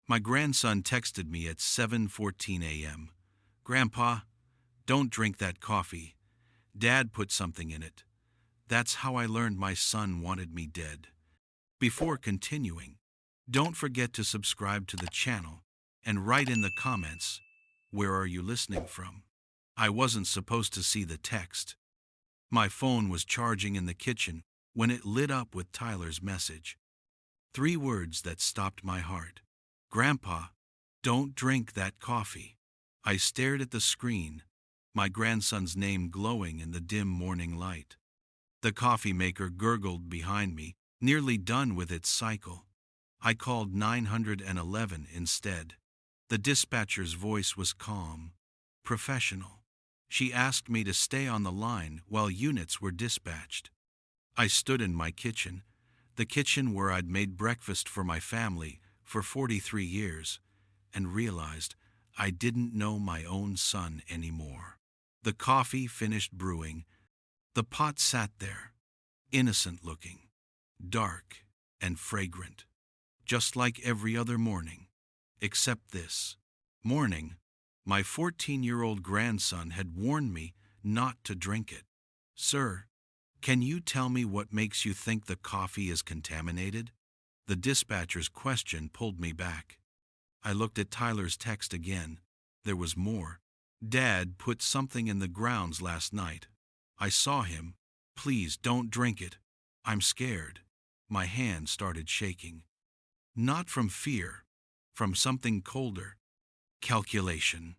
My grandson texted me at 7:14 a.m. "Grandpa, don't drink that coffee. Dad put something in it. That's how I learned my son wanted me dead." Before continuing, don't forget to subscribe to the channel and write in the comments, where are you listening from? I wasn't supposed to see the text. My phone was charging in the kitchen when it lit up with Tyler's message. 3 words that stopped my heart. "Grandpa, don't drink that coffee." I stared at the screen, my grandson's name glowing in the dim morning light. The coffee maker gurgled behind me, nearly done with its cycle. I called 911 instead. The dispatcher's voice was calm, professional. She asked me to stay on the line while units were dispatched. I stood in my kitchen, the kitchen where I'd made breakfast for my family for 43 years, and realized I didn't know my own son anymore. The coffee finished brewing. The pot sat there, innocent looking, dark and fragrant, just like every other morning, except this morning. My 14-year-old grandson had warned me not to drink it. "Sir, can you tell me what makes you think the coffee is contaminated?" The dispatcher's question pulled me back. I looked at Tyler's text again. There was more. "Dad put something in the grounds last night. I saw him. Please don't drink it. I'm scared." My hand started shaking. Not from fear, from something colder. Calculation.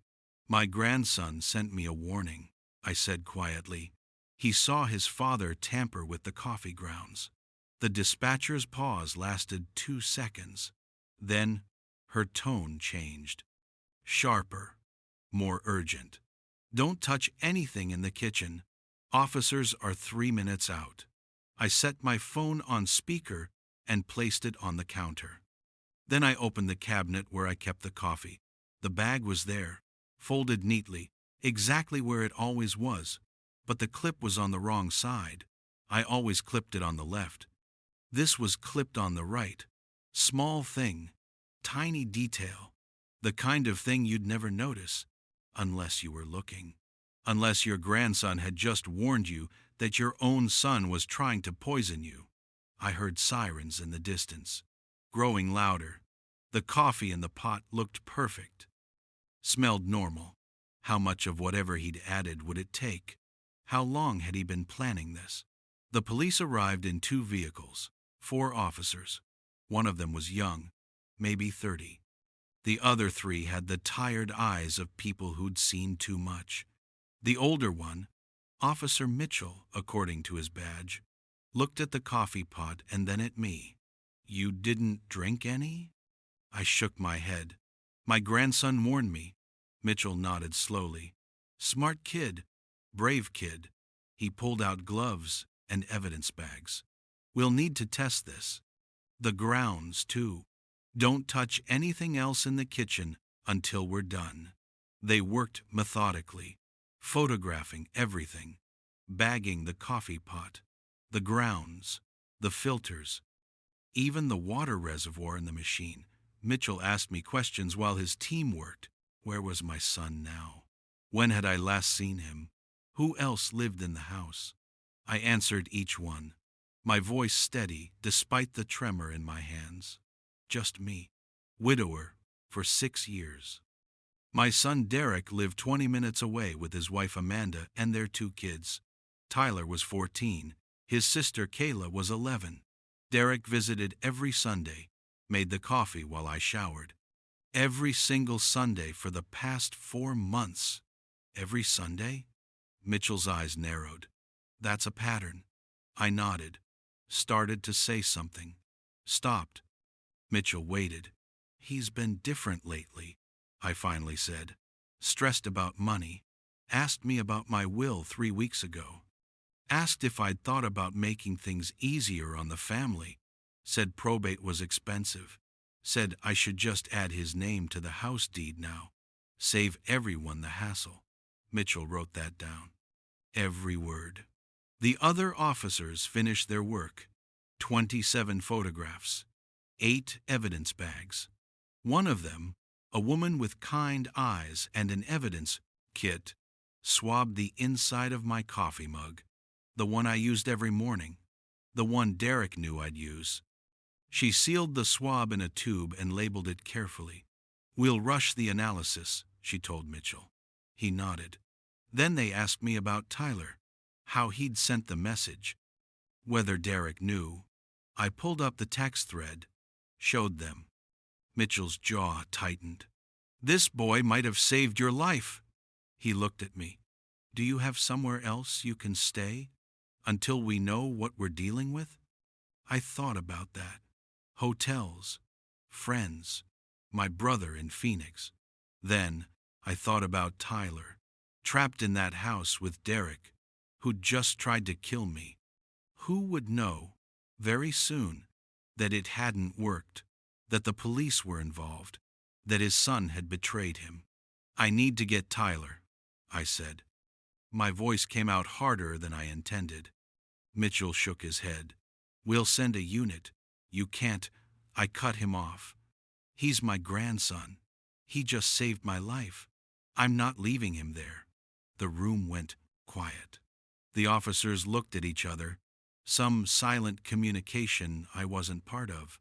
"My grandson sent me a warning," I said quietly. "He saw his father tamper with the coffee grounds." The dispatcher's pause lasted 2 seconds. Then her tone changed. Sharper, more urgent. "Don't touch anything in the kitchen. Officers are 3 minutes out." I set my phone on speaker and placed it on the counter. Then I opened the cabinet where I kept the coffee. The bag was there, folded neatly, exactly where it always was, but the clip was on the wrong side. I always clipped it on the left. This was clipped on the right. Small thing, tiny detail, the kind of thing you'd never notice, unless you were looking. Unless your grandson had just warned you that your own son was trying to poison you. I heard sirens in the distance, growing louder. The coffee in the pot looked perfect. Smelled normal. How much of whatever he'd added would it take? How long had he been planning this? The police arrived in 2 vehicles, 4 officers. One of them was young, maybe 30. The other 3 had the tired eyes of people who'd seen too much. The older one, Officer Mitchell, according to his badge, looked at the coffee pot and then at me. "You didn't drink any?" I shook my head. "My grandson warned me." Mitchell nodded slowly. "Smart kid, brave kid." He pulled out gloves and evidence bags. "We'll need to test this. The grounds, too. Don't touch anything else in the kitchen until we're done." They worked methodically, photographing everything, bagging the coffee pot, the grounds, the filters, even the water reservoir in the machine. Mitchell asked me questions while his team worked. Where was my son now? When had I last seen him? Who else lived in the house? I answered each one, my voice steady despite the tremor in my hands. Just me, widower for 6 years. My son Derek lived 20 minutes away with his wife Amanda and their 2 kids. Tyler was 14. His sister Kayla was 11. Derek visited every Sunday, made the coffee while I showered. Every single Sunday for the past 4 months. Every Sunday? Mitchell's eyes narrowed. "That's a pattern." I nodded, started to say something, stopped. Mitchell waited. "He's been different lately," I finally said. "Stressed about money. Asked me about my will 3 weeks ago. Asked if I'd thought about making things easier on the family. Said probate was expensive. Said I should just add his name to the house deed now. Save everyone the hassle." Mitchell wrote that down. Every word. The other officers finished their work. 27 photographs. 8 evidence bags. One of them, a woman with kind eyes and an evidence kit, swabbed the inside of my coffee mug, the one I used every morning, the one Derek knew I'd use. She sealed the swab in a tube and labeled it carefully. "We'll rush the analysis," she told Mitchell. He nodded. Then they asked me about Tyler, how he'd sent the message, whether Derek knew. I pulled up the text thread, showed them. Mitchell's jaw tightened. "This boy might have saved your life." He looked at me. "Do you have somewhere else you can stay until we know what we're dealing with?" I thought about that. Hotels, friends, my brother in Phoenix. Then I thought about Tyler, trapped in that house with Derek, who'd just tried to kill me. Who would know, very soon, that it hadn't worked, that the police were involved, that his son had betrayed him? "I need to get Tyler," I said. My voice came out harder than I intended. Mitchell shook his head. "We'll send a unit. You can't." I cut him off. "He's my grandson. He just saved my life. I'm not leaving him there." The room went quiet. The officers looked at each other, some silent communication I wasn't part of.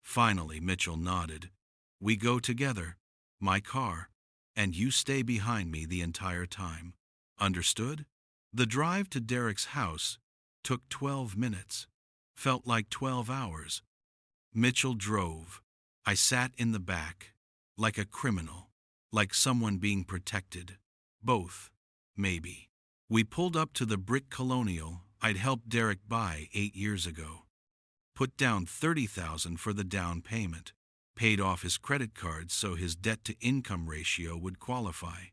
Finally, Mitchell nodded. "We go together, my car, and you stay behind me the entire time. Understood?" The drive to Derek's house took 12 minutes. Felt like 12 hours. Mitchell drove. I sat in the back, like a criminal, like someone being protected. Both, maybe. We pulled up to the brick colonial I'd helped Derek buy 8 years ago. Put down $30,000 for the down payment. Paid off his credit card so his debt-to-income ratio would qualify.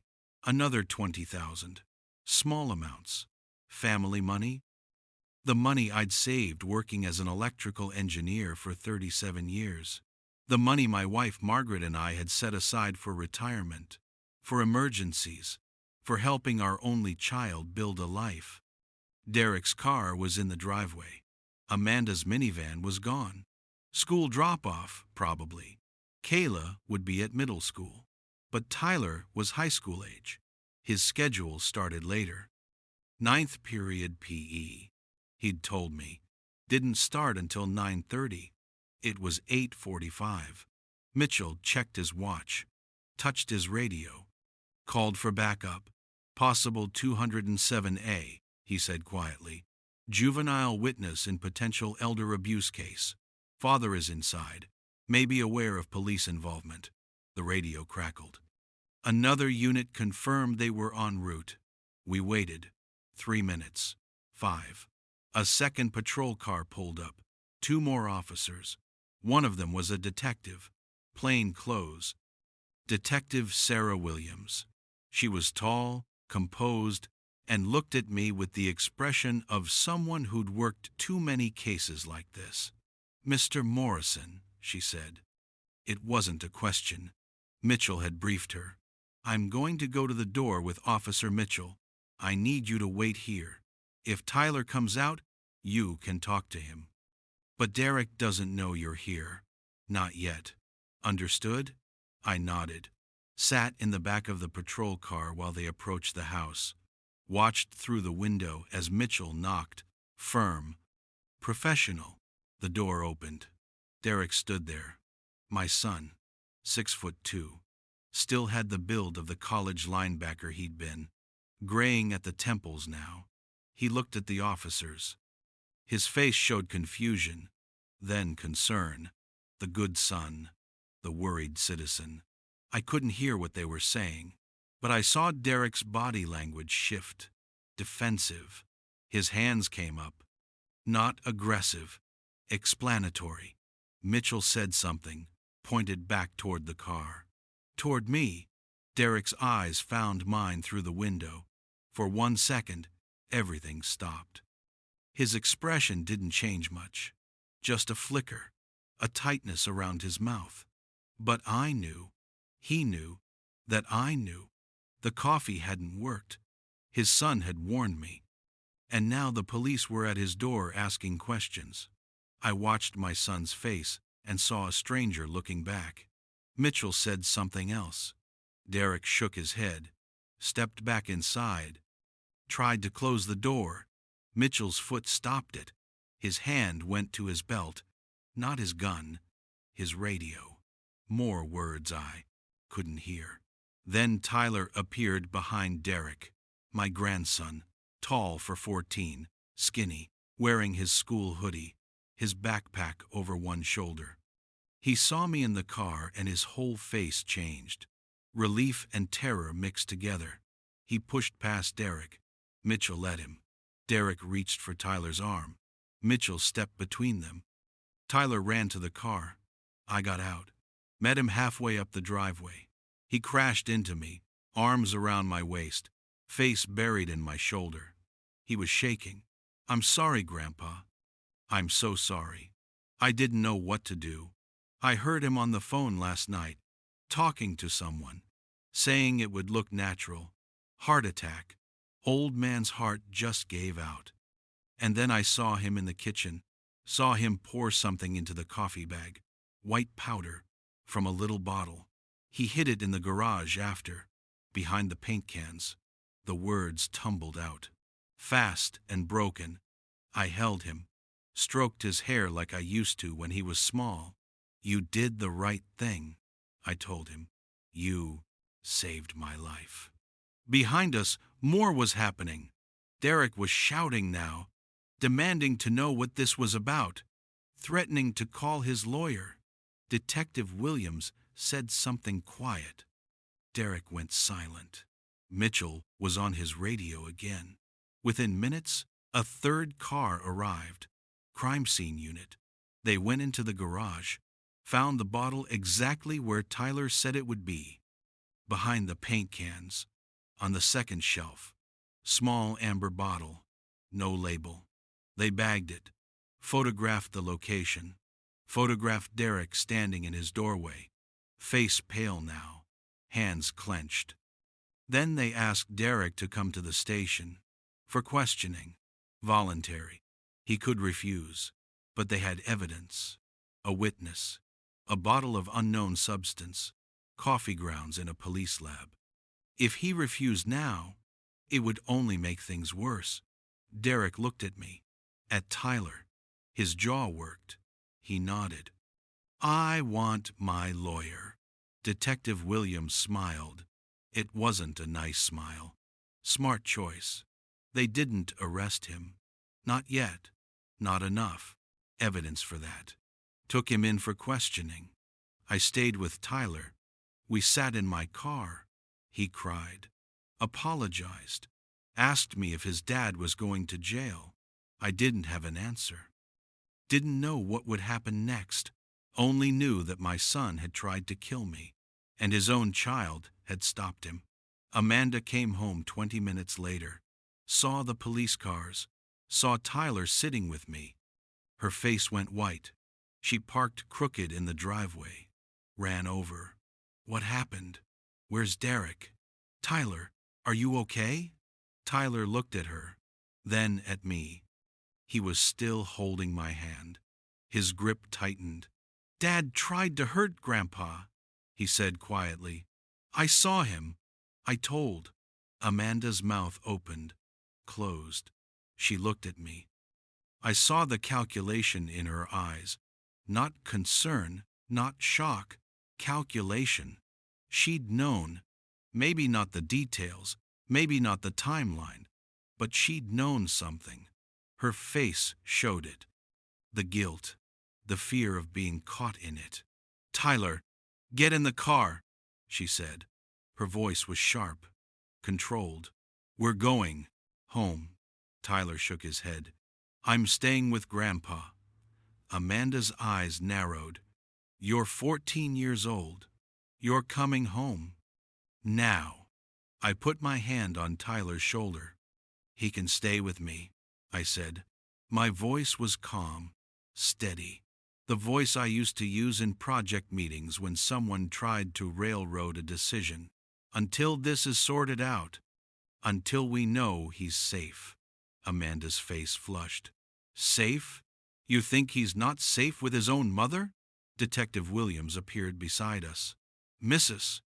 Another $20,000. Small amounts. Family money. The money I'd saved working as an electrical engineer for 37 years. The money my wife Margaret and I had set aside for retirement, for emergencies, for helping our only child build a life. Derek's car was in the driveway. Amanda's minivan was gone. School drop-off, probably. Kayla would be at middle school. But Tyler was high school age. His schedule started later. Ninth period PE, he'd told me, didn't start until 9:30. It was 8:45. Mitchell checked his watch, touched his radio, called for backup. "Possible 207A, he said quietly. "Juvenile witness in potential elder abuse case. Father is inside, may be aware of police involvement." The radio crackled. Another unit confirmed they were en route. We waited. 3 minutes. 5. A second patrol car pulled up. 2 more officers. One of them was a detective. Plain clothes. Detective Sarah Williams. She was tall, composed, and looked at me with the expression of someone who'd worked too many cases like this. "Mr. Morrison," she said. It wasn't a question. Mitchell had briefed her. "I'm going to go to the door with Officer Mitchell. I need you to wait here. If Tyler comes out, you can talk to him. But Derek doesn't know you're here. Not yet. Understood?" I nodded. Sat in the back of the patrol car while they approached the house. Watched through the window as Mitchell knocked. Firm. Professional. The door opened. Derek stood there. My son, 6'2", still had the build of the college linebacker he'd been, graying at the temples now. He looked at the officers. His face showed confusion, then concern. The good son, the worried citizen. I couldn't hear what they were saying, but I saw Derek's body language shift. Defensive. His hands came up. Not aggressive. Explanatory. Mitchell said something, pointed back toward the car. Toward me. Derek's eyes found mine through the window. For 1 second, everything stopped. His expression didn't change much. Just a flicker, a tightness around his mouth. But I knew, he knew, that I knew. The coffee hadn't worked. His son had warned me. And now the police were at his door asking questions. I watched my son's face and saw a stranger looking back. Mitchell said something else. Derek shook his head, stepped back inside, tried to close the door. Mitchell's foot stopped it. His hand went to his belt, not his gun, his radio. More words I couldn't hear. Then Tyler appeared behind Derek, my grandson, tall for 14, skinny, wearing his school hoodie, his backpack over one shoulder. He saw me in the car and his whole face changed. Relief and terror mixed together. He pushed past Derek. Mitchell let him. Derek reached for Tyler's arm. Mitchell stepped between them. Tyler ran to the car. I got out. Met him halfway up the driveway. He crashed into me, arms around my waist, face buried in my shoulder. He was shaking. "I'm sorry, Grandpa. I'm so sorry. I didn't know what to do. I heard him on the phone last night, talking to someone, saying it would look natural. Heart attack. Old man's heart just gave out. And then I saw him in the kitchen, saw him pour something into the coffee bag, white powder, from a little bottle. He hid it in the garage after, behind the paint cans." The words tumbled out. Fast and broken. I held him, stroked his hair like I used to when he was small. "You did the right thing," I told him. "You saved my life." Behind us, more was happening. Derek was shouting now, demanding to know what this was about, threatening to call his lawyer. Detective Williams said something quiet. Derek went silent. Mitchell was on his radio again. Within minutes, a third car arrived. Crime scene unit. They went into the garage, found the bottle exactly where Tyler said it would be. Behind the paint cans, on the second shelf. Small amber bottle, no label. They bagged it, photographed the location, photographed Derek standing in his doorway, face pale now, hands clenched. Then they asked Derek to come to the station for questioning. Voluntary. He could refuse, but they had evidence, a witness, a bottle of unknown substance, coffee grounds in a police lab. If he refused now, it would only make things worse. Derek looked at me, at Tyler. His jaw worked. He nodded. "I want my lawyer." Detective Williams smiled. It wasn't a nice smile. Smart choice. They didn't arrest him. Not yet. Not enough. Evidence for that. Took him in for questioning. I stayed with Tyler. We sat in my car. He cried. Apologized. Asked me if his dad was going to jail. I didn't have an answer. Didn't know what would happen next. Only knew that my son had tried to kill me, and his own child had stopped him. Amanda came home 20 minutes later, saw the police cars, saw Tyler sitting with me. Her face went white. She parked crooked in the driveway, ran over. "What happened? Where's Derek? Tyler, are you okay?" Tyler looked at her, then at me. He was still holding my hand. His grip tightened. "Dad tried to hurt Grandpa," he said quietly. "I saw him. I told." Amanda's mouth opened, closed. She looked at me. I saw the calculation in her eyes. Not concern, not shock. Calculation. She'd known. Maybe not the details, maybe not the timeline, but she'd known something. Her face showed it. The guilt, the fear of being caught in it. "Tyler, get in the car," she said. Her voice was sharp, controlled. "We're going home." Tyler shook his head. "I'm staying with Grandpa." Amanda's eyes narrowed. "You're 14 years old. You're coming home. Now." I put my hand on Tyler's shoulder. "He can stay with me," I said. My voice was calm, steady. The voice I used to use in project meetings when someone tried to railroad a decision. "Until this is sorted out. Until we know he's safe." Amanda's face flushed. "Safe? You think he's not safe with his own mother?" Detective Williams appeared beside us. Mrs.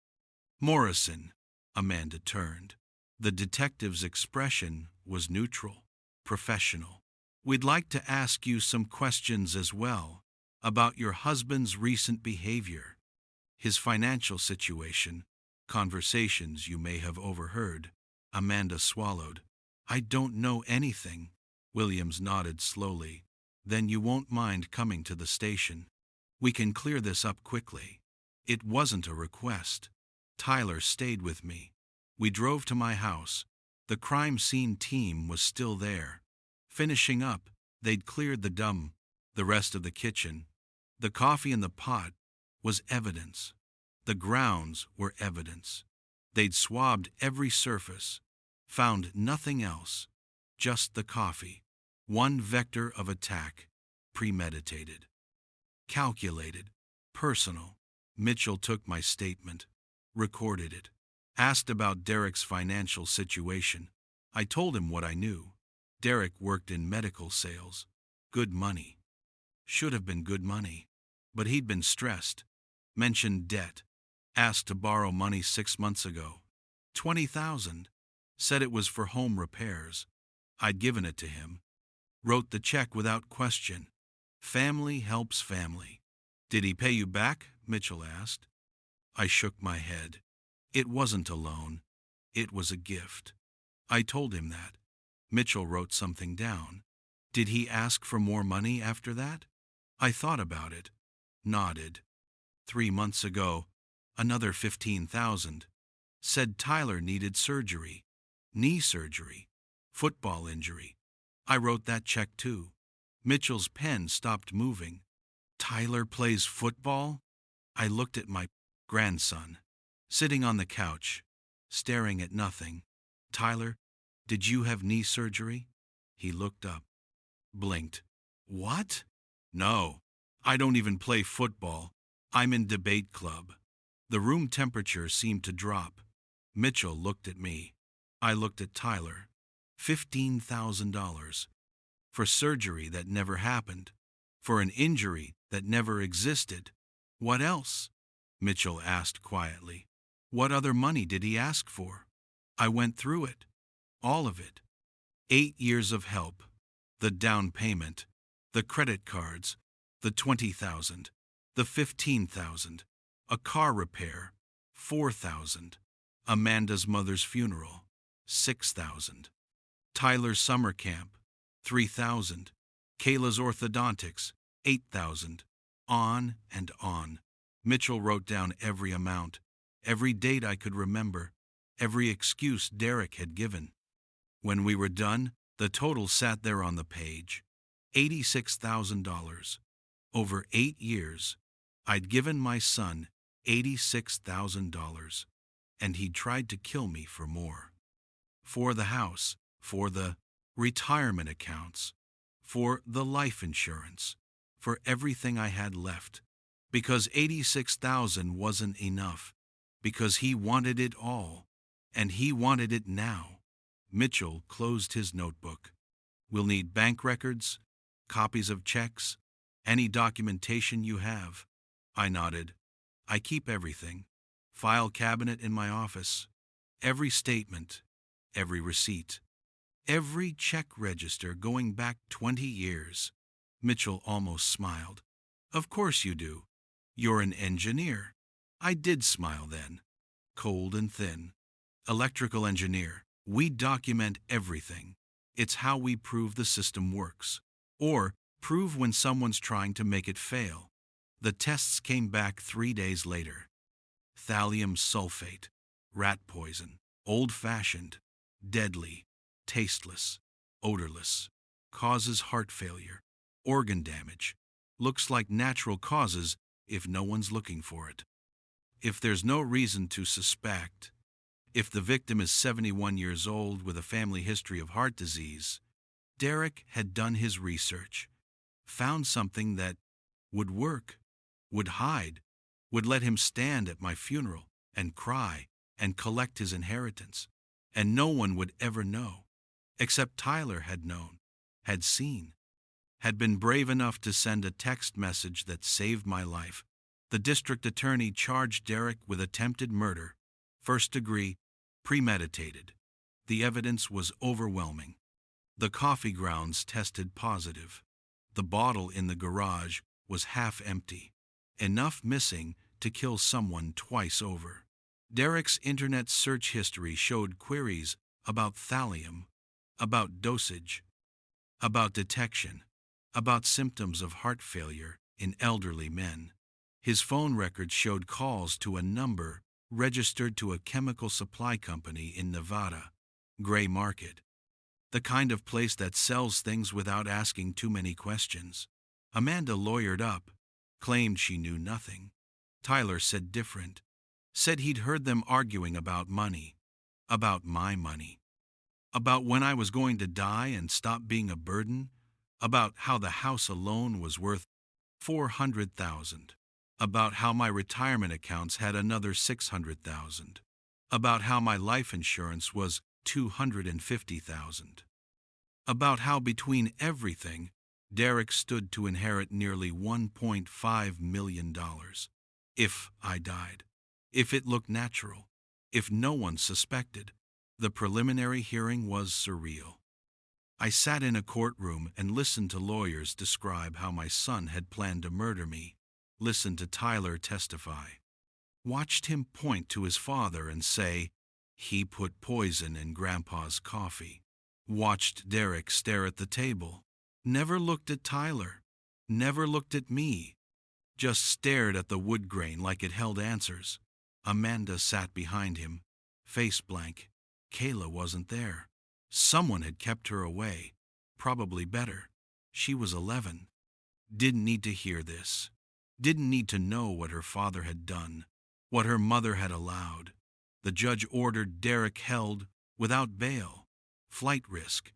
Morrison, Amanda turned. The detective's expression was neutral, professional. We'd like to ask you some questions as well about your husband's recent behavior, his financial situation, conversations you may have overheard. Amanda swallowed. I don't know anything. Williams nodded slowly. Then you won't mind coming to the station. We can clear this up quickly. It wasn't a request. Tyler stayed with me. We drove to my house. The crime scene team was still there. Finishing up, they'd cleared the rest of the kitchen. The coffee in the pot was evidence. The grounds were evidence. They'd swabbed every surface, found nothing else, just the coffee. One vector of attack, premeditated, calculated, personal. Mitchell took my statement, recorded it, asked about Derek's financial situation. I told him what I knew. Derek worked in medical sales. Good money. Should have been good money. But he'd been stressed. Mentioned debt. Asked to borrow money 6 months ago. $20,000. Said it was for home repairs. I'd given it to him. Wrote the check without question. Family helps family. Did he pay you back? Mitchell asked. I shook my head. It wasn't a loan. It was a gift. I told him that. Mitchell wrote something down. Did he ask for more money after that? I thought about it. Nodded. 3 months ago, another $15,000. Said Tyler needed surgery. Knee surgery. Football injury. I wrote that check too. Mitchell's pen stopped moving. Tyler plays football? I looked at my grandson, sitting on the couch, staring at nothing. Tyler, did you have knee surgery? He looked up, blinked. What? No, I don't even play football. I'm in debate club. The room temperature seemed to drop. Mitchell looked at me. I looked at Tyler. $15,000. For surgery that never happened. For an injury that never existed. What else? Mitchell asked quietly. What other money did he ask for? I went through it. All of it. 8 years of help. The down payment. The credit cards. The $20,000. The $15,000. A car repair. $4,000. Amanda's mother's funeral. $6,000. Tyler's summer camp. $3,000. Kayla's orthodontics. $8,000. On and on. Mitchell wrote down every amount, every date I could remember, every excuse Derek had given. When we were done, the total sat there on the page. $86,000. Over 8 years, I'd given my son $86,000, and he'd tried to kill me for more. For the house, for the retirement accounts, for the life insurance, for everything I had left. Because $86,000 wasn't enough. Because he wanted it all. And he wanted it now. Mitchell closed his notebook. We'll need bank records, copies of checks, any documentation you have. I nodded. I keep everything. File cabinet in my office. Every statement, every receipt, every check register going back 20 years. Mitchell almost smiled. Of course you do. You're an engineer. I did smile then. Cold and thin. Electrical engineer. We document everything. It's how we prove the system works. Or prove when someone's trying to make it fail. The tests came back 3 days later. Thallium sulfate. Rat poison. Old-fashioned. Deadly. Tasteless. Odorless. Causes heart failure. Organ damage. Looks like natural causes if no one's looking for it. If there's no reason to suspect, if the victim is 71 years old with a family history of heart disease, Derek had done his research, found something that would work, would hide, would let him stand at my funeral and cry and collect his inheritance, and no one would ever know, except Tyler had known, had seen, had been brave enough to send a text message that saved my life. The district attorney charged Derek with attempted murder, first degree, premeditated. The evidence was overwhelming. The coffee grounds tested positive. The bottle in the garage was half empty, enough missing to kill someone twice over. Derek's internet search history showed queries about thallium, about dosage, about detection, about symptoms of heart failure in elderly men. His phone records showed calls to a number registered to a chemical supply company in Nevada, Gray Market, the kind of place that sells things without asking too many questions. Amanda lawyered up, claimed she knew nothing. Tyler said different, said he'd heard them arguing about money, about my money, about when I was going to die and stop being a burden, about how the house alone was worth $400,000, about how my retirement accounts had another $600,000, about how my life insurance was $250,000, about how between everything, Derek stood to inherit nearly $1.5 million. If I died, if it looked natural, if no one suspected. The preliminary hearing was surreal. I sat in a courtroom and listened to lawyers describe how my son had planned to murder me, listened to Tyler testify, watched him point to his father and say, "He put poison in Grandpa's coffee," watched Derek stare at the table, never looked at Tyler, never looked at me, just stared at the wood grain like it held answers. Amanda sat behind him, face blank. Kayla wasn't there. Someone had kept her away. Probably better. She was 11. Didn't need to hear this. Didn't need to know what her father had done, what her mother had allowed. The judge ordered Derek held without bail, flight risk,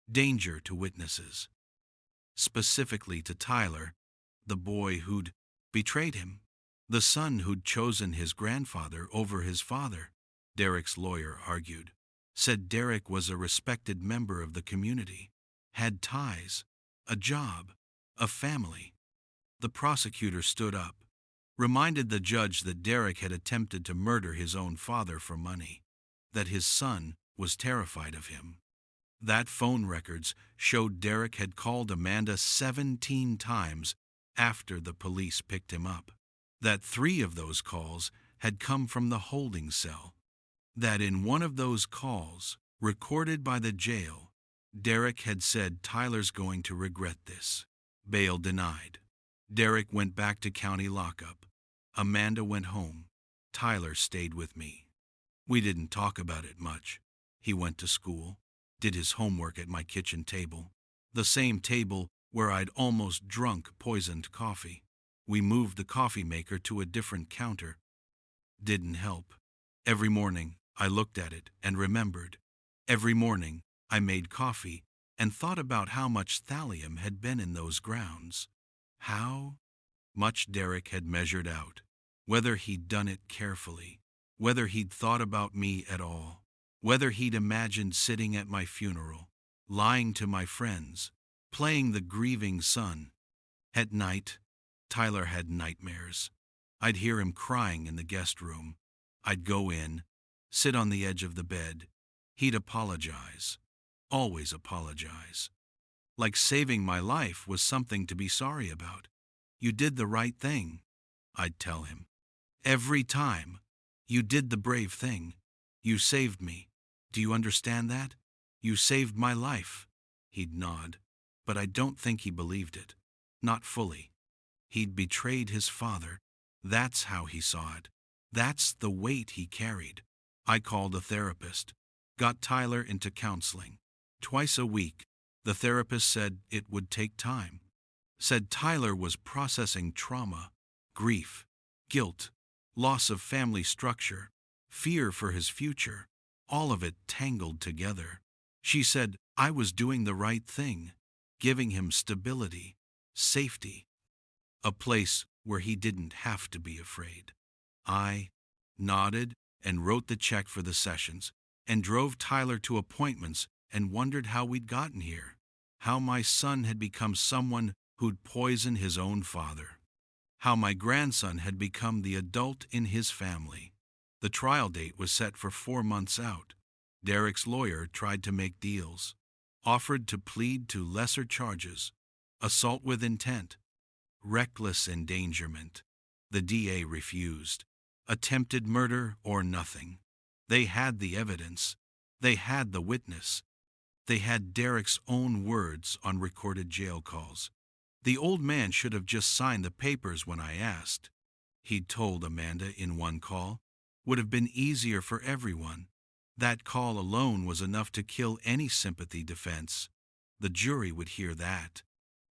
danger to witnesses. Specifically to Tyler, the boy who'd betrayed him, the son who'd chosen his grandfather over his father. Derek's lawyer argued, said Derek was a respected member of the community, had ties, a job, a family. The prosecutor stood up, reminded the judge that Derek had attempted to murder his own father for money, that his son was terrified of him. That phone records showed Derek had called Amanda 17 times after the police picked him up, that 3 of those calls had come from the holding cell, that in one of those calls, recorded by the jail, Derek had said, "Tyler's going to regret this." Bail denied. Derek went back to county lockup. Amanda went home. Tyler stayed with me. We didn't talk about it much. He went to school, did his homework at my kitchen table, the same table where I'd almost drunk poisoned coffee. We moved the coffee maker to a different counter. Didn't help. Every morning, I looked at it and remembered. Every morning, I made coffee and thought about how much thallium had been in those grounds. How much Derek had measured out, whether he'd done it carefully, whether he'd thought about me at all, whether he'd imagined sitting at my funeral, lying to my friends, playing the grieving son. At night, Tyler had nightmares. I'd hear him crying in the guest room. I'd go in, sit on the edge of the bed. He'd apologize. Always apologize. Like saving my life was something to be sorry about. "You did the right thing," I'd tell him. "Every time. You did the brave thing. You saved me. Do you understand that? You saved my life." He'd nod, but I don't think he believed it. Not fully. He'd betrayed his father. That's how he saw it. That's the weight he carried. I called a therapist, got Tyler into counseling. Twice a week, the therapist said it would take time. Said Tyler was processing trauma, grief, guilt, loss of family structure, fear for his future, all of it tangled together. She said I was doing the right thing, giving him stability, safety, a place where he didn't have to be afraid. I nodded and wrote the check for the sessions and drove Tyler to appointments and wondered how we'd gotten here, how my son had become someone who'd poison his own father, how my grandson had become the adult in his family. The trial date was set for 4 months out. Derek's lawyer tried to make deals, offered to plead to lesser charges: assault with intent, reckless endangerment. The DA refused. Attempted murder or nothing. They had the evidence. They had the witness. They had Derek's own words on recorded jail calls. The old man should have just signed the papers when I asked. He'd told Amanda in one call. Would have been easier for everyone. That call alone was enough to kill any sympathy defense. The jury would hear that.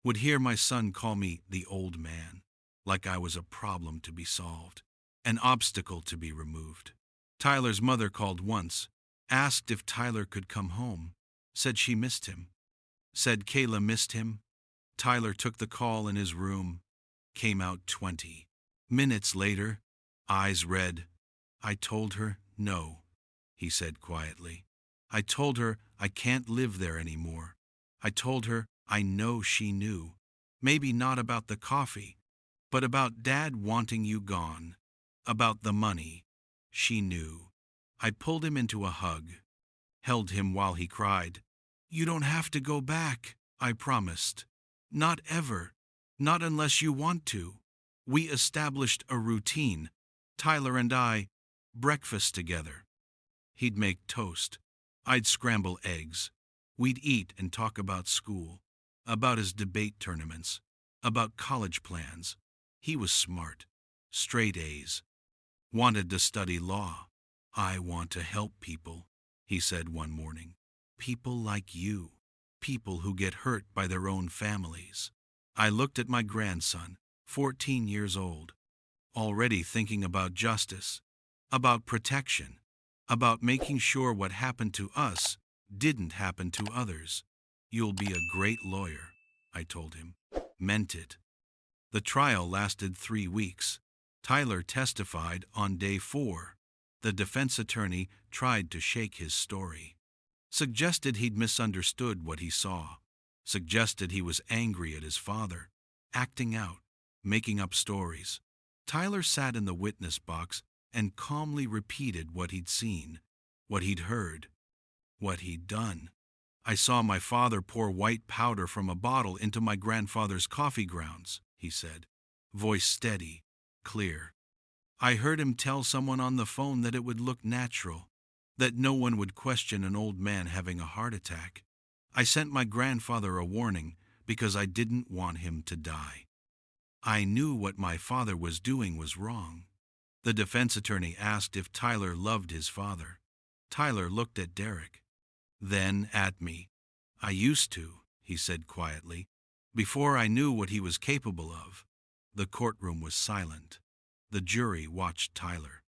Would hear my son call me the old man, like I was a problem to be solved, an obstacle to be removed. Tyler's mother called once, asked if Tyler could come home, said she missed him, said Kayla missed him. Tyler took the call in his room, came out 20 minutes later, eyes red. I told her no, he said quietly. I told her I can't live there anymore. I told her I know she knew. Maybe not about the coffee, but about Dad wanting you gone. About the money. She knew. I pulled him into a hug, held him while he cried. You don't have to go back, I promised. Not ever. Not unless you want to. We established a routine, Tyler and I, breakfast together. He'd make toast. I'd scramble eggs. We'd eat and talk about school, about his debate tournaments, about college plans. He was smart, straight A's. Wanted to study law. I want to help people, he said one morning. People like you. People who get hurt by their own families. I looked at my grandson, 14 years old, already thinking about justice, about protection, about making sure what happened to us didn't happen to others. You'll be a great lawyer, I told him. Meant it. The trial lasted 3 weeks. Tyler testified on day 4. The defense attorney tried to shake his story. Suggested he'd misunderstood what he saw. Suggested he was angry at his father, acting out, making up stories. Tyler sat in the witness box and calmly repeated what he'd seen, what he'd heard, what he'd done. I saw my father pour white powder from a bottle into my grandfather's coffee grounds, he said, voice steady, clear. I heard him tell someone on the phone that it would look natural, that no one would question an old man having a heart attack. I sent my grandfather a warning because I didn't want him to die. I knew what my father was doing was wrong. The defense attorney asked if Tyler loved his father. Tyler looked at Derek, then at me. I used to, he said quietly, before I knew what he was capable of. The courtroom was silent. The jury watched Tyler.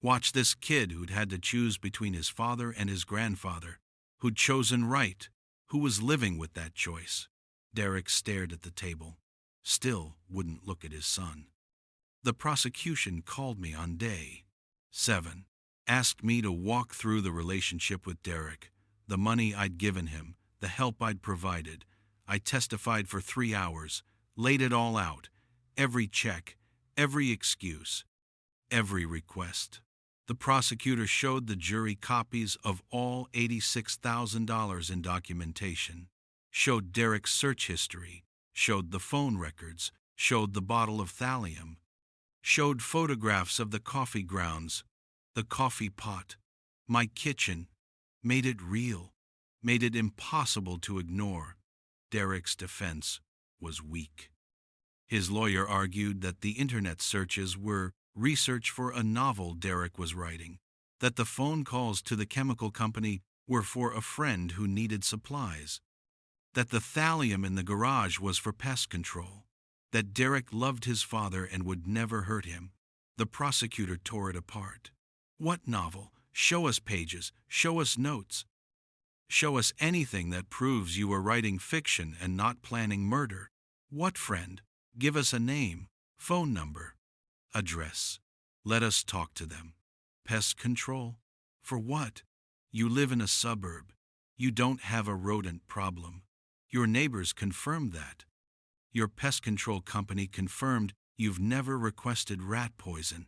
Watched this kid who'd had to choose between his father and his grandfather, who'd chosen right, who was living with that choice. Derek stared at the table, still wouldn't look at his son. The prosecution called me on day 7, asked me to walk through the relationship with Derek, the money I'd given him, the help I'd provided. I testified for 3 hours, laid it all out, every check, every excuse, every request. The prosecutor showed the jury copies of all $86,000 in documentation, showed Derek's search history, showed the phone records, showed the bottle of thallium, showed photographs of the coffee grounds, the coffee pot, my kitchen, made it real, made it impossible to ignore. Derek's defense was weak. His lawyer argued that the internet searches were research for a novel Derek was writing, that the phone calls to the chemical company were for a friend who needed supplies, that the thallium in the garage was for pest control, that Derek loved his father and would never hurt him. The prosecutor tore it apart. What novel? Show us pages, show us notes. Show us anything that proves you were writing fiction and not planning murder. What friend? Give us a name, phone number, address. Let us talk to them. Pest control? For what? You live in a suburb. You don't have a rodent problem. Your neighbors confirmed that. Your pest control company confirmed You've never requested rat poison.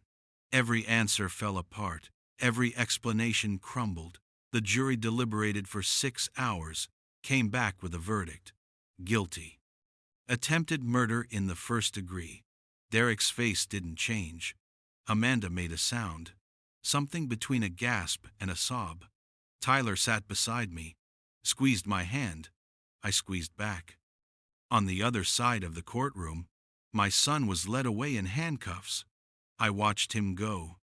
Every answer fell apart. Every explanation crumbled. The jury deliberated for 6 hours, came back with a verdict. Guilty. Attempted murder in the first degree. Derek's face didn't change. Amanda made a sound. Something between a gasp and a sob. Tyler sat beside me, squeezed my hand. I squeezed back. On the other side of the courtroom, my son was led away in handcuffs. I watched him go.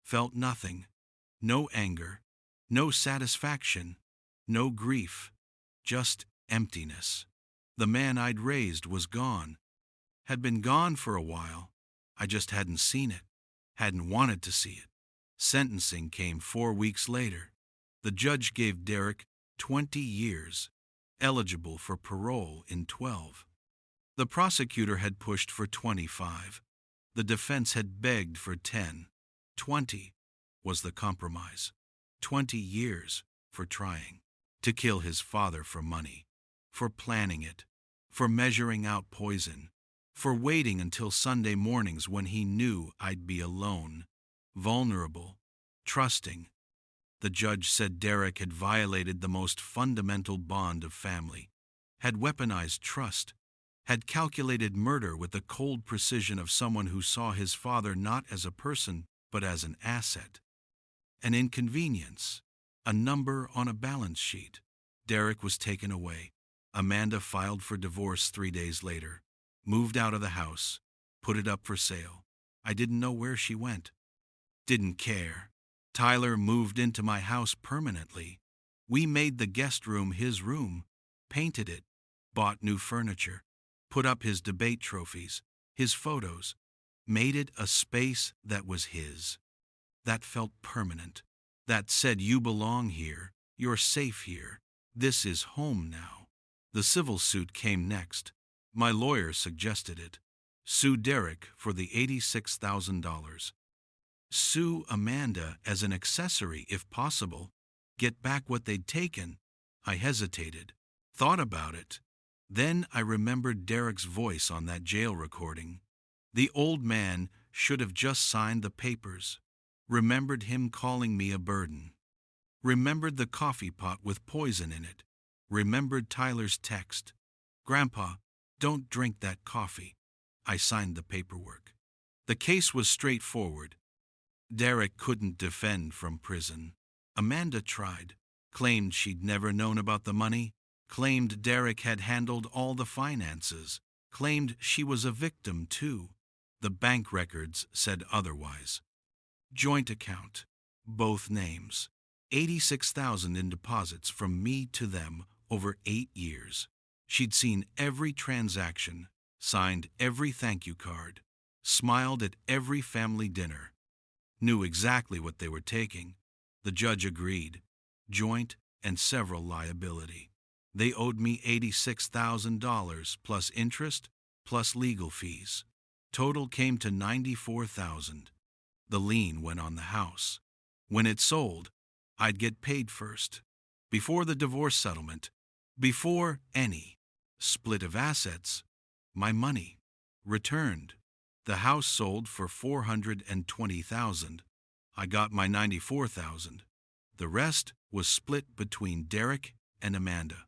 Felt nothing. No anger. No satisfaction. No grief. Just emptiness. The man I'd raised was gone. Had been gone for a while. I just hadn't seen it. Hadn't wanted to see it. Sentencing came 4 weeks later. The judge gave Derek 20 years, eligible for parole in 12. The prosecutor had pushed for 25. The defense had begged for 10. 20 was the compromise. 20 years for trying to kill his father for money, for planning it, for measuring out poison, for waiting until Sunday mornings when he knew I'd be alone, vulnerable, trusting. The judge said Derek had violated the most fundamental bond of family, had weaponized trust, had calculated murder with the cold precision of someone who saw his father not as a person but as an asset, an inconvenience, a number on a balance sheet. Derek was taken away. Amanda filed for divorce 3 days later, moved out of the house, put it up for sale. I didn't know where she went. Didn't care. Tyler moved into my house permanently. We made the guest room his room, painted it, bought new furniture, put up his debate trophies, his photos, made it a space that was his. That felt permanent. That said, you belong here, you're safe here, this is home now. The civil suit came next. My lawyer suggested it. Sue Derek for the $86,000. Sue Amanda as an accessory if possible. Get back what they'd taken. I hesitated, thought about it. Then I remembered Derek's voice on that jail recording. The old man should have just signed the papers. Remembered him calling me a burden. Remembered the coffee pot with poison in it. Remembered Tyler's text. Grandpa, don't drink that coffee. I signed the paperwork. The case was straightforward. Derek couldn't defend from prison. Amanda tried, claimed she'd never known about the money, claimed Derek had handled all the finances, claimed she was a victim too. The bank records said otherwise. Joint account, both names, $86,000 in deposits from me to them over 8 years. She'd seen every transaction, signed every thank you card, smiled at every family dinner, knew exactly what they were taking. The judge agreed, joint and several liability. They owed me $86,000 plus interest plus legal fees. Total came to $94,000. The lien went on the house. When it sold, I'd get paid first, before the divorce settlement, before any split of assets. My money returned. The house sold for $420,000. I got my $94,000. The rest was split between Derek and Amanda.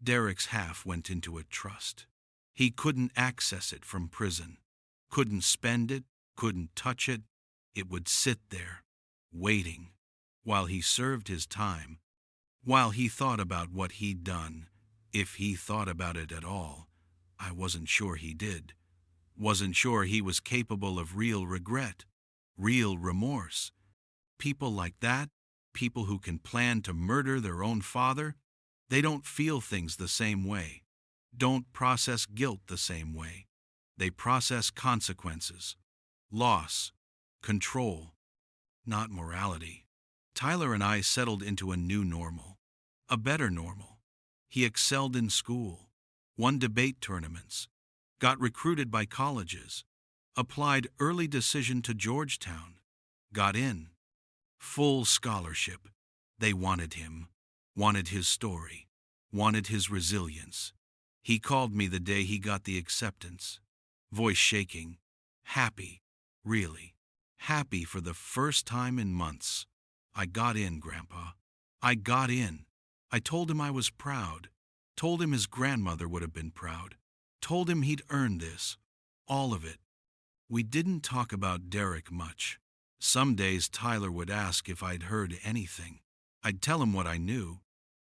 Derek's half went into a trust. He couldn't access it from prison, couldn't spend it, couldn't touch it. It would sit there, waiting, while he served his time, while he thought about what he'd done, if he thought about it at all. I wasn't sure he did. Wasn't sure he was capable of real regret, real remorse. People like that, people who can plan to murder their own father, they don't feel things the same way, don't process guilt the same way. They process consequences, loss, control, not morality. Tyler and I settled into a new normal, a better normal. He excelled in school, won debate tournaments, got recruited by colleges, applied early decision to Georgetown, got in. Full scholarship. They wanted him, wanted his story, wanted his resilience. He called me the day he got the acceptance, voice shaking. Happy, really. Happy for the first time in months. I got in, Grandpa. I got in. I told him I was proud. Told him his grandmother would have been proud. Told him he'd earned this. All of it. We didn't talk about Derek much. Some days Tyler would ask if I'd heard anything. I'd tell him what I knew.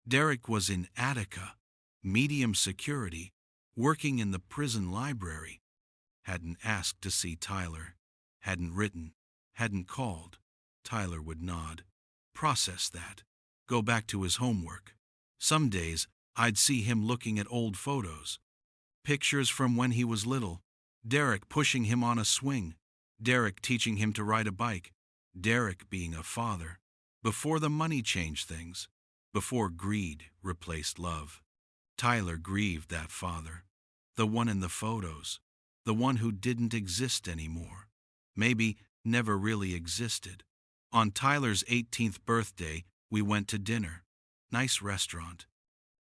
Derek was in Attica, medium security, working in the prison library. Hadn't asked to see Tyler. Hadn't written. Hadn't called. Tyler would nod. Process that. Go back to his homework. Some days I'd see him looking at old photos. Pictures from when he was little. Derek pushing him on a swing. Derek teaching him to ride a bike. Derek being a father. Before the money changed things. Before greed replaced love. Tyler grieved that father. The one in the photos. The one who didn't exist anymore. Maybe never really existed. On Tyler's 18th birthday, we went to dinner. Nice restaurant.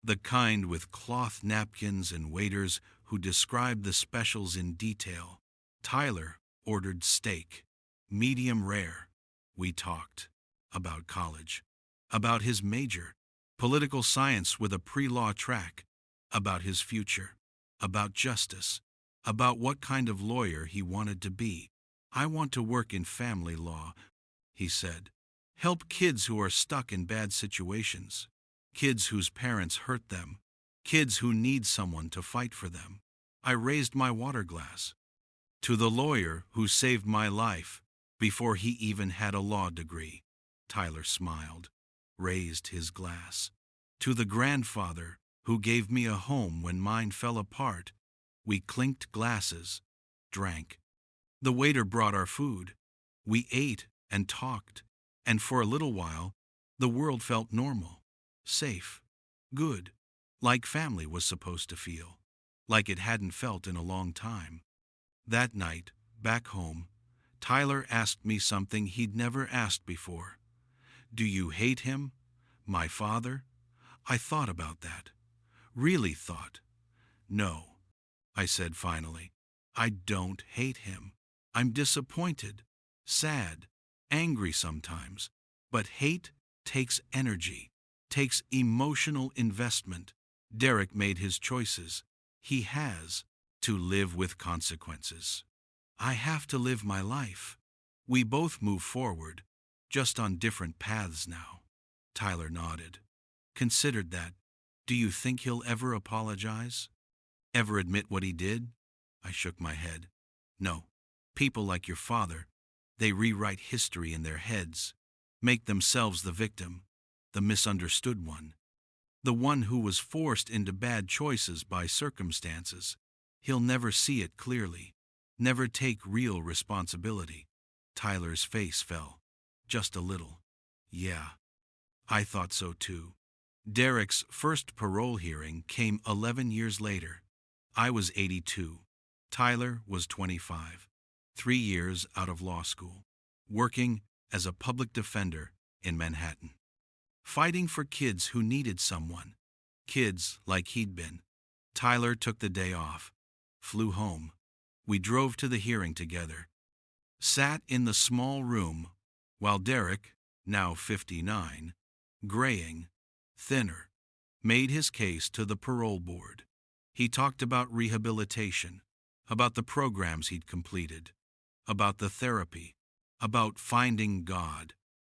The kind with cloth napkins and waiters who described the specials in detail. Tyler ordered steak, medium rare. We talked about college, about his major, political science with a pre-law track, about his future, about justice, about what kind of lawyer he wanted to be. I want to work in family law, he said. Help kids who are stuck in bad situations. Kids whose parents hurt them. Kids who need someone to fight for them. I raised my water glass. To the lawyer who saved my life before he even had a law degree. Tyler smiled, raised his glass. To the grandfather who gave me a home when mine fell apart. We clinked glasses, drank. The waiter brought our food. We ate and talked, and for a little while, the world felt normal, safe, good, like family was supposed to feel, like it hadn't felt in a long time. That night, back home, Tyler asked me something he'd never asked before. Do you hate him, my father? I thought about that. Really thought. No, I said finally. I don't hate him. I'm disappointed, sad, angry sometimes. But hate takes energy, takes emotional investment. Derek made his choices. He has to live with consequences. I have to live my life. We both move forward, just on different paths now. Tyler nodded. Considered that. Do you think he'll ever apologize? Ever admit what he did? I shook my head. No. People like your father, they rewrite history in their heads, make themselves the victim, the misunderstood one, the one who was forced into bad choices by circumstances. He'll never see it clearly, never take real responsibility. Tyler's face fell, just a little. Yeah, I thought so too. Derek's first parole hearing came 11 years later. I was 82. Tyler was 25. 3 years out of law school, working as a public defender in Manhattan. Fighting for kids who needed someone, kids like he'd been. Tyler took the day off, flew home. We drove to the hearing together. Sat in the small room while Derek, now 59, graying, thinner, made his case to the parole board. He talked about rehabilitation, about the programs he'd completed, about the therapy, about finding God,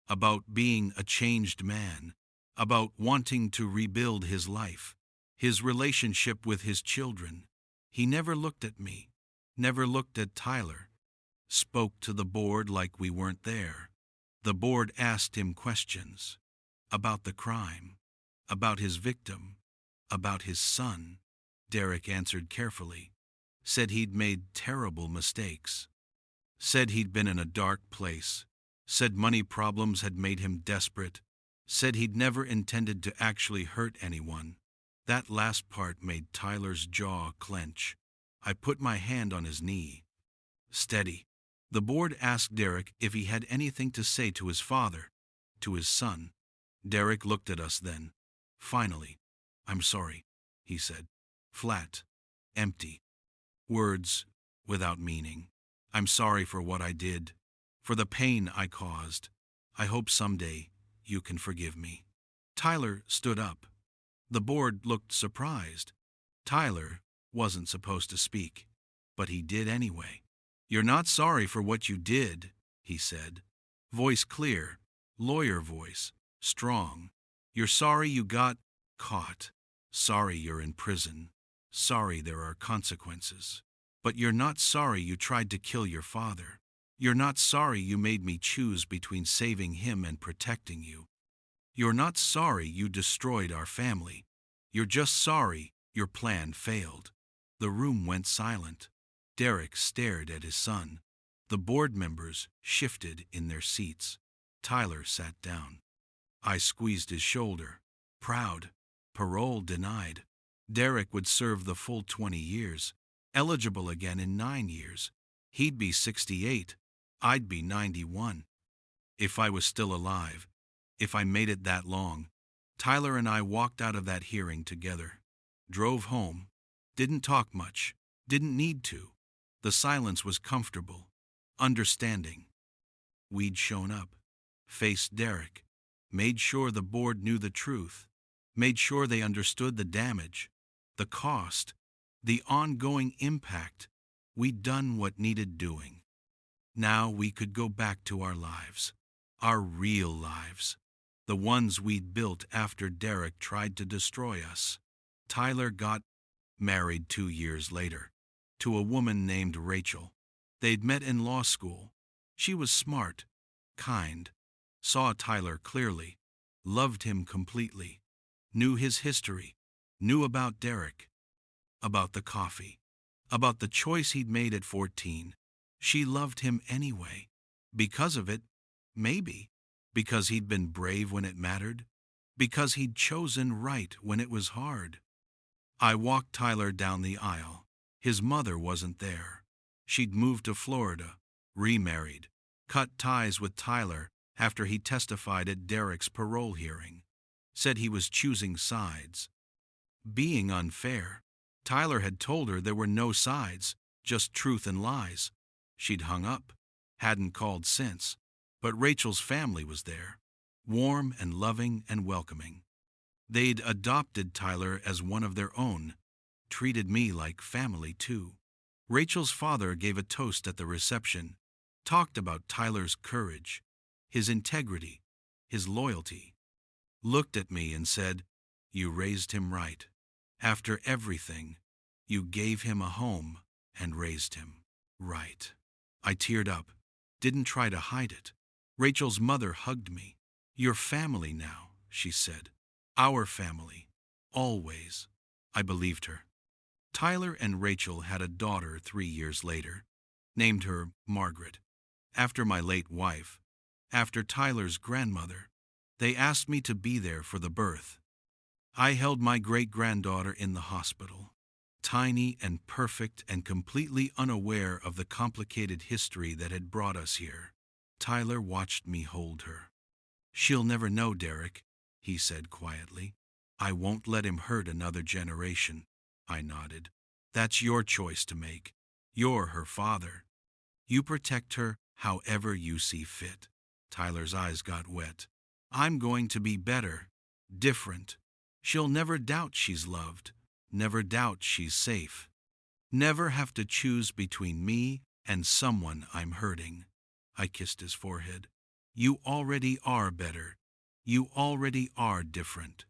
about being a changed man, about wanting to rebuild his life, his relationship with his children. He never looked at me, never looked at Tyler, spoke to the board like we weren't there. The board asked him questions about the crime, about his victim, about his son. Derek answered carefully, said he'd made terrible mistakes, said he'd been in a dark place, said money problems had made him desperate, said he'd never intended to actually hurt anyone. That last part made Tyler's jaw clench. I put my hand on his knee. Steady. The board asked Derek if he had anything to say to his father, to his son. Derek looked at us then. Finally, I'm sorry, he said. Flat, empty. Words without meaning. I'm sorry for what I did, for the pain I caused. I hope someday you can forgive me." Tyler stood up. The board looked surprised. Tyler wasn't supposed to speak, but he did anyway. "You're not sorry for what you did," he said. Voice clear, lawyer voice, strong. "You're sorry you got caught. Sorry you're in prison. Sorry there are consequences. But you're not sorry you tried to kill your father. You're not sorry you made me choose between saving him and protecting you. You're not sorry you destroyed our family. You're just sorry your plan failed." The room went silent. Derek stared at his son. The board members shifted in their seats. Tyler sat down. I squeezed his shoulder. Proud. Parole denied. Derek would serve the full 20 years. Eligible again in 9 years. He'd be 68. I'd be 91. If I was still alive, if I made it that long. Tyler and I walked out of that hearing together. Drove home. Didn't talk much. Didn't need to. The silence was comfortable. Understanding. We'd shown up. Faced Derek. Made sure the board knew the truth. Made sure they understood the damage. The cost. The ongoing impact. We'd done what needed doing. Now we could go back to our lives. Our real lives. The ones we'd built after Derek tried to destroy us. Tyler got married 2 years later to a woman named Rachel. They'd met in law school. She was smart, kind, saw Tyler clearly, loved him completely, knew his history, knew about Derek, about the coffee, about the choice he'd made at 14. She loved him anyway. Because of it, maybe. Because he'd been brave when it mattered. Because he'd chosen right when it was hard. I walked Tyler down the aisle. His mother wasn't there. She'd moved to Florida, remarried, cut ties with Tyler after he testified at Derek's parole hearing. Said he was choosing sides. Being unfair. Tyler had told her there were no sides, just truth and lies. She'd hung up, hadn't called since, but Rachel's family was there, warm and loving and welcoming. They'd adopted Tyler as one of their own, treated me like family too. Rachel's father gave a toast at the reception, talked about Tyler's courage, his integrity, his loyalty. Looked at me and said, "You raised him right. After everything, you gave him a home and raised him right." I teared up, didn't try to hide it. Rachel's mother hugged me. "You're family now," she said. "Our family. Always." I believed her. Tyler and Rachel had a daughter 3 years later. Named her Margaret. After my late wife. After Tyler's grandmother. They asked me to be there for the birth. I held my great-granddaughter in the hospital. Tiny and perfect and completely unaware of the complicated history that had brought us here. Tyler watched me hold her. "She'll never know, Derek," he said quietly. "I won't let him hurt another generation." I nodded. "That's your choice to make. You're her father. You protect her however you see fit." Tyler's eyes got wet. "I'm going to be better, different. She'll never doubt she's loved, never doubt she's safe. Never have to choose between me and someone I'm hurting." I kissed his forehead. "You already are better. You already are different.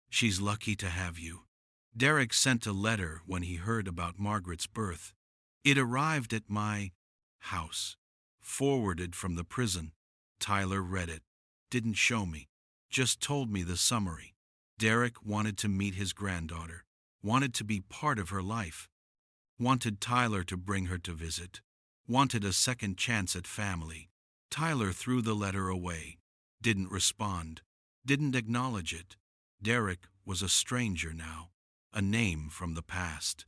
She's lucky to have you." Derek sent a letter when he heard about Margaret's birth. It arrived at my house, forwarded from the prison. Tyler read it, didn't show me, just told me the summary. Derek wanted to meet his granddaughter, wanted to be part of her life, wanted Tyler to bring her to visit, wanted a second chance at family. Tyler threw the letter away, didn't respond, didn't acknowledge it. Derek was a stranger now, a name from the past.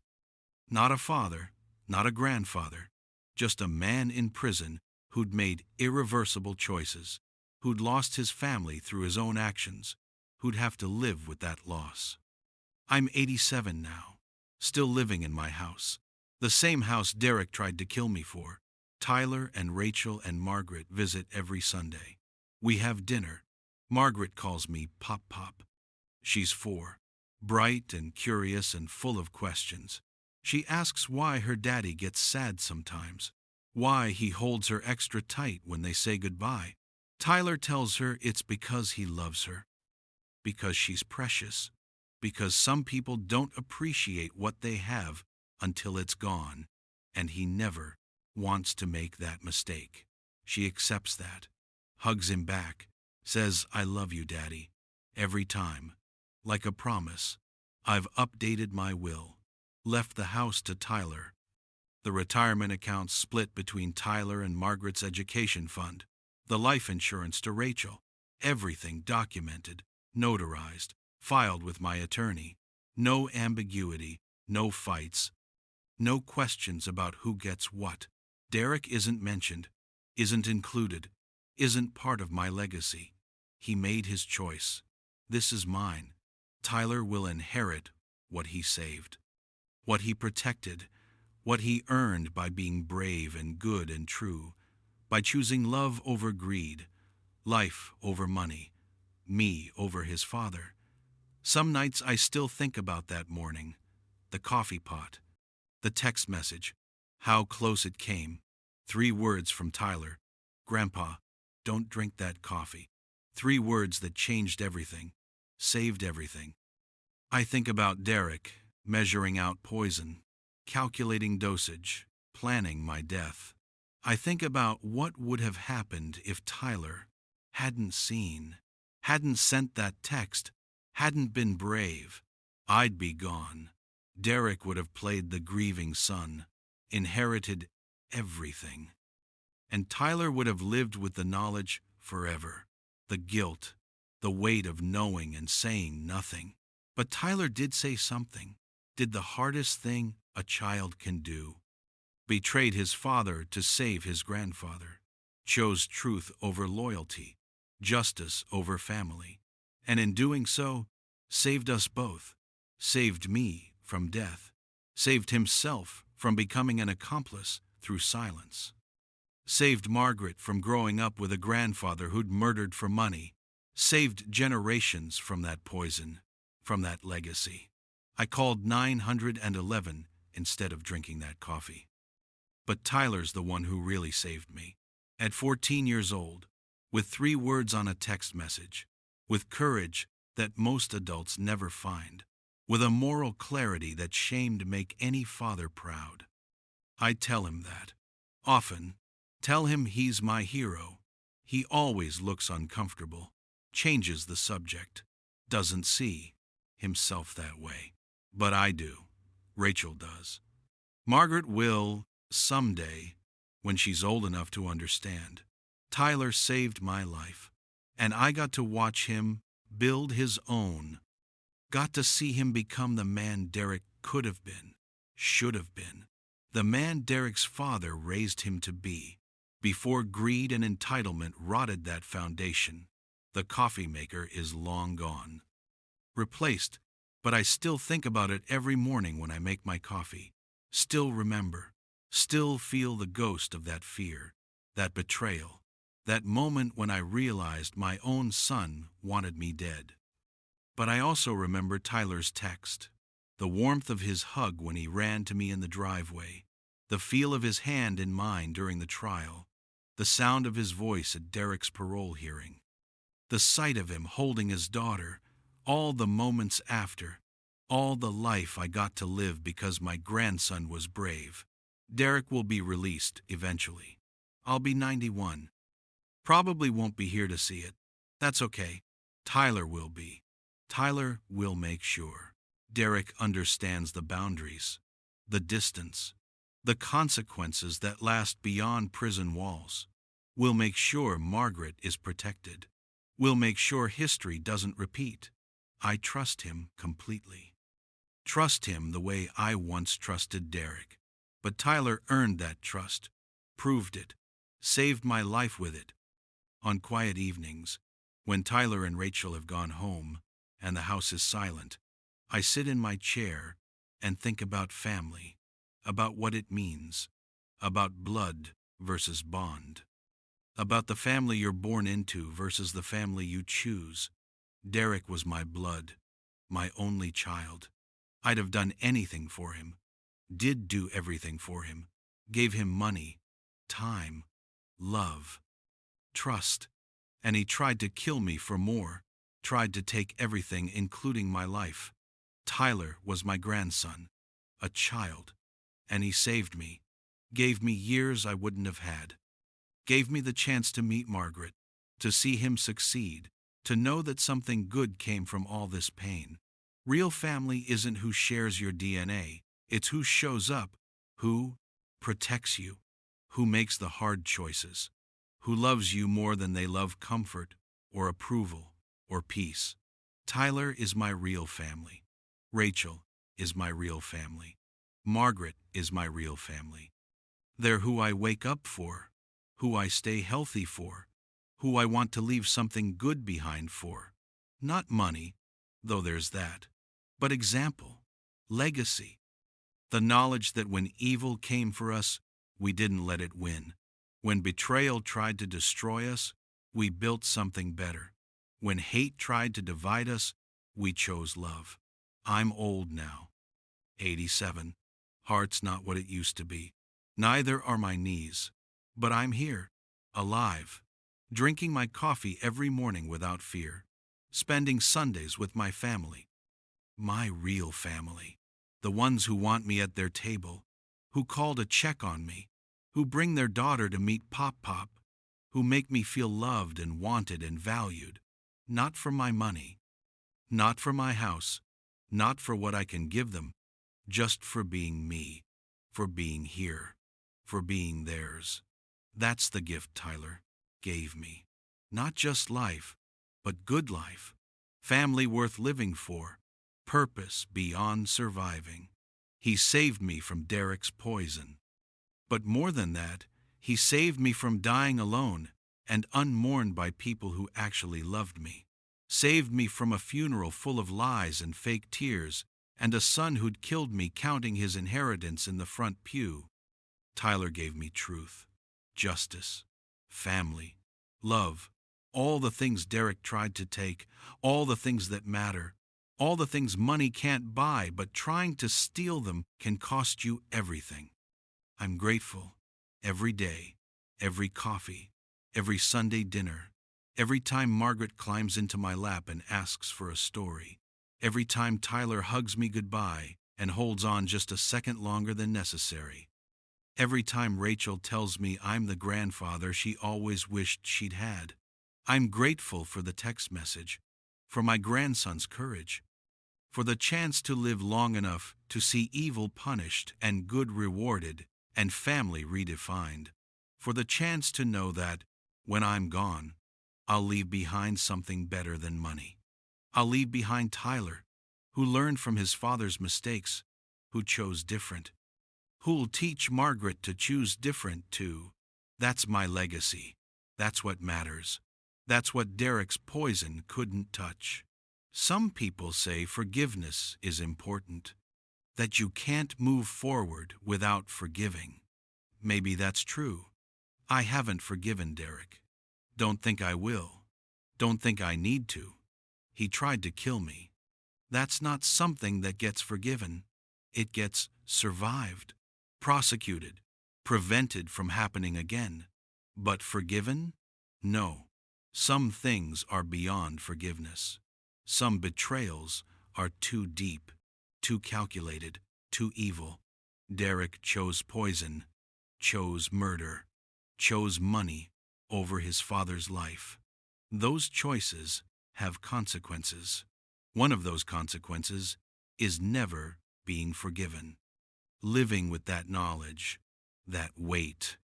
Not a father, not a grandfather, just a man in prison who'd made irreversible choices, who'd lost his family through his own actions, who'd have to live with that loss. I'm 87 now, still living in my house, the same house Derek tried to kill me for, Tyler and Rachel and Margaret visit every Sunday. We have dinner. Margaret calls me Pop Pop. She's 4, bright and curious and full of questions. She asks why her daddy gets sad sometimes, why he holds her extra tight when they say goodbye. Tyler tells her it's because he loves her, because she's precious, because some people don't appreciate what they have until it's gone, and he never wants to make that mistake. She accepts that, hugs him back, says, "I love you, Daddy," every time. Like a promise, I've updated my will, left the house to Tyler. The retirement accounts split between Tyler and Margaret's education fund, the life insurance to Rachel, everything documented, notarized, filed with my attorney. No ambiguity, no fights, no questions about who gets what. Derek isn't mentioned, isn't included, isn't part of my legacy. He made his choice. This is mine. Tyler will inherit what he saved, what he protected, what he earned by being brave and good and true, by choosing love over greed, life over money, me over his father. Some nights I still think about that morning, the coffee pot, the text message, how close it came. 3 words from Tyler: "Grandpa, don't drink that coffee." 3 words that changed everything, saved everything. I think about Derek, measuring out poison, calculating dosage, planning my death. I think about what would have happened if Tyler hadn't seen, hadn't sent that text, hadn't been brave. I'd be gone. Derek would have played the grieving son, inherited everything. And Tyler would have lived with the knowledge forever, the guilt, the weight of knowing and saying nothing. But Tyler did say something, did the hardest thing a child can do. Betrayed his father to save his grandfather, chose truth over loyalty, justice over family, and in doing so, saved us both, saved me from death, saved himself from becoming an accomplice through silence, saved Margaret from growing up with a grandfather who'd murdered for money, saved generations from that poison, from that legacy. I called 911 instead of drinking that coffee. But Tyler's the one who really saved me. At 14 years old, with 3 words on a text message, with courage that most adults never find, with a moral clarity that shamed make any father proud. I tell him that. Often, tell him he's my hero. He always looks uncomfortable, changes the subject, doesn't see himself that way. But I do. Rachel does. Margaret will, someday, when she's old enough to understand. Tyler saved my life, and I got to watch him build his own. Got to see him become the man Derek could have been, should have been, the man Derek's father raised him to be. Before greed and entitlement rotted that foundation, the coffee maker is long gone. Replaced, but I still think about it every morning when I make my coffee. Still remember, still feel the ghost of that fear, that betrayal, that moment when I realized my own son wanted me dead. But I also remember Tyler's text, the warmth of his hug when he ran to me in the driveway, the feel of his hand in mine during the trial, the sound of his voice at Derek's parole hearing, the sight of him holding his daughter, all the moments after, all the life I got to live because my grandson was brave. Derek will be released eventually. I'll be 91. Probably won't be here to see it. That's okay. Tyler will be. Tyler will make sure. Derek understands the boundaries, the distance, the consequences that last beyond prison walls. We'll make sure Margaret is protected. We'll make sure history doesn't repeat. I trust him completely. Trust him the way I once trusted Derek. But Tyler earned that trust, proved it, saved my life with it. On quiet evenings, when Tyler and Rachel have gone home and the house is silent, I sit in my chair and think about family, about what it means, about blood versus bond. About the family you're born into versus the family you choose. Derek was my blood, my only child. I'd have done anything for him, did do everything for him, gave him money, time, love, trust, and he tried to kill me for more, tried to take everything, including my life. Tyler was my grandson, a child, and he saved me, gave me years I wouldn't have had, gave me the chance to meet Margaret, to see him succeed, to know that something good came from all this pain. Real family isn't who shares your DNA, it's who shows up, who protects you, who makes the hard choices, who loves you more than they love comfort or approval or peace. Tyler is my real family. Rachel is my real family. Margaret is my real family. They're who I wake up for, who I stay healthy for, who I want to leave something good behind for. Not money, though there's that, but example, legacy. The knowledge that when evil came for us, we didn't let it win. When betrayal tried to destroy us, we built something better. When hate tried to divide us, we chose love. I'm old now, 87. Heart's not what it used to be. Neither are my knees. But I'm here, alive, drinking my coffee every morning without fear, spending Sundays with my family. My real family. The ones who want me at their table, who call to check on me, who bring their daughter to meet Pop, who make me feel loved and wanted and valued, not for my money, not for my house, not for what I can give them, just for being me, for being here, for being theirs. That's the gift Tyler gave me. Not just life, but good life, family worth living for, purpose beyond surviving. He saved me from Derek's poison. But more than that, he saved me from dying alone and unmourned by people who actually loved me. Saved me from a funeral full of lies and fake tears and a son who'd killed me counting his inheritance in the front pew. Tyler gave me truth, justice, family, love, all the things Derek tried to take, all the things that matter, all the things money can't buy, but trying to steal them can cost you everything. I'm grateful every day, every coffee, every Sunday dinner, every time Margaret climbs into my lap and asks for a story, every time Tyler hugs me goodbye and holds on just a second longer than necessary, every time Rachel tells me I'm the grandfather she always wished she'd had. I'm grateful for the text message, for my grandson's courage, for the chance to live long enough to see evil punished and good rewarded and family redefined, for the chance to know that, when I'm gone, I'll leave behind something better than money. I'll leave behind Tyler, who learned from his father's mistakes, who chose different, who'll teach Margaret to choose different too. That's my legacy. That's what matters. That's what Derek's poison couldn't touch. Some people say forgiveness is important, that you can't move forward without forgiving. Maybe that's true. I haven't forgiven Derek. Don't think I will. Don't think I need to. He tried to kill me. That's not something that gets forgiven. It gets survived, prosecuted, prevented from happening again. But forgiven? No. Some things are beyond forgiveness. Some betrayals are too deep, too calculated, too evil. Derek chose poison, chose murder, chose money over his father's life. Those choices have consequences. One of those consequences is never being forgiven. Living with that knowledge, that weight,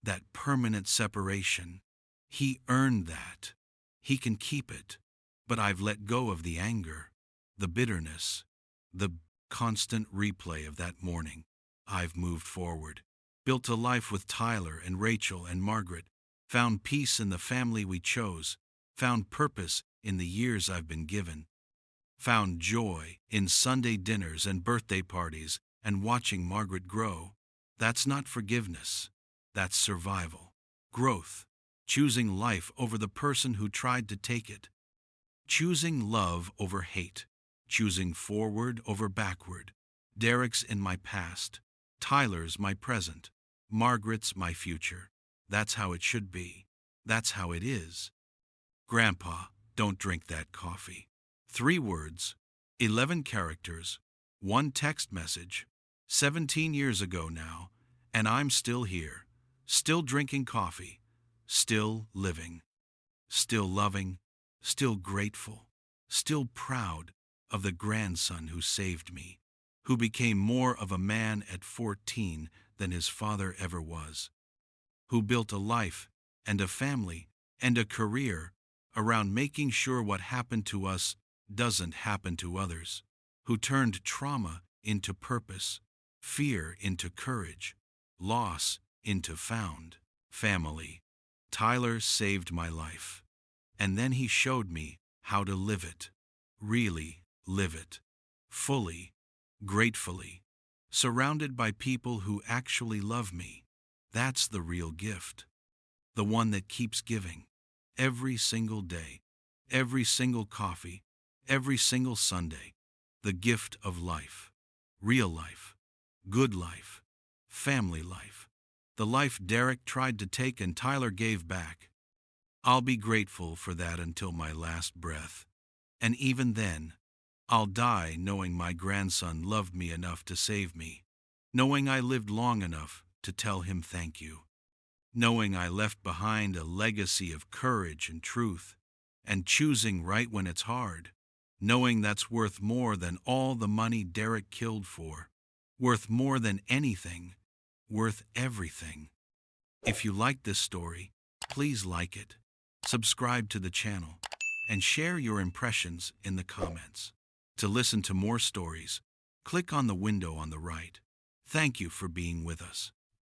that permanent separation. He earned that. He can keep it. But I've let go of the anger, the bitterness, the constant replay of that morning. I've moved forward, built a life with Tyler and Rachel and Margaret, found peace in the family we chose, found purpose in the years I've been given, found joy in Sunday dinners and birthday parties and watching Margaret grow. That's not forgiveness. That's survival. Growth. Choosing life over the person who tried to take it. Choosing love over hate. Choosing forward over backward. Derek's in my past. Tyler's my present. Margaret's my future. That's how it should be. That's how it is. Grandpa, don't drink that coffee. 3 words, 11 characters, 1 text message, 17 years ago now, and I'm still here, still drinking coffee, still living, still loving, still grateful, still proud of the grandson who saved me, who became more of a man at 14 than his father ever was, who built a life and a family and a career around making sure what happened to us doesn't happen to others, who turned trauma into purpose, fear into courage, loss into found family. Tyler saved my life, and then he showed me how to live it, really live it, fully, gratefully, surrounded by people who actually love me. That's the real gift, the one that keeps giving, every single day, every single coffee, every single Sunday, the gift of life, real life, good life, family life, the life Derek tried to take and Tyler gave back. I'll be grateful for that until my last breath, and even then, I'll die knowing my grandson loved me enough to save me, knowing I lived long enough to tell him thank you, knowing I left behind a legacy of courage and truth, and choosing right when it's hard, knowing that's worth more than all the money Derek killed for, worth more than anything, worth everything. If you like this story, please like it, subscribe to the channel, and share your impressions in the comments. To listen to more stories, click on the window on the right. Thank you for being with us.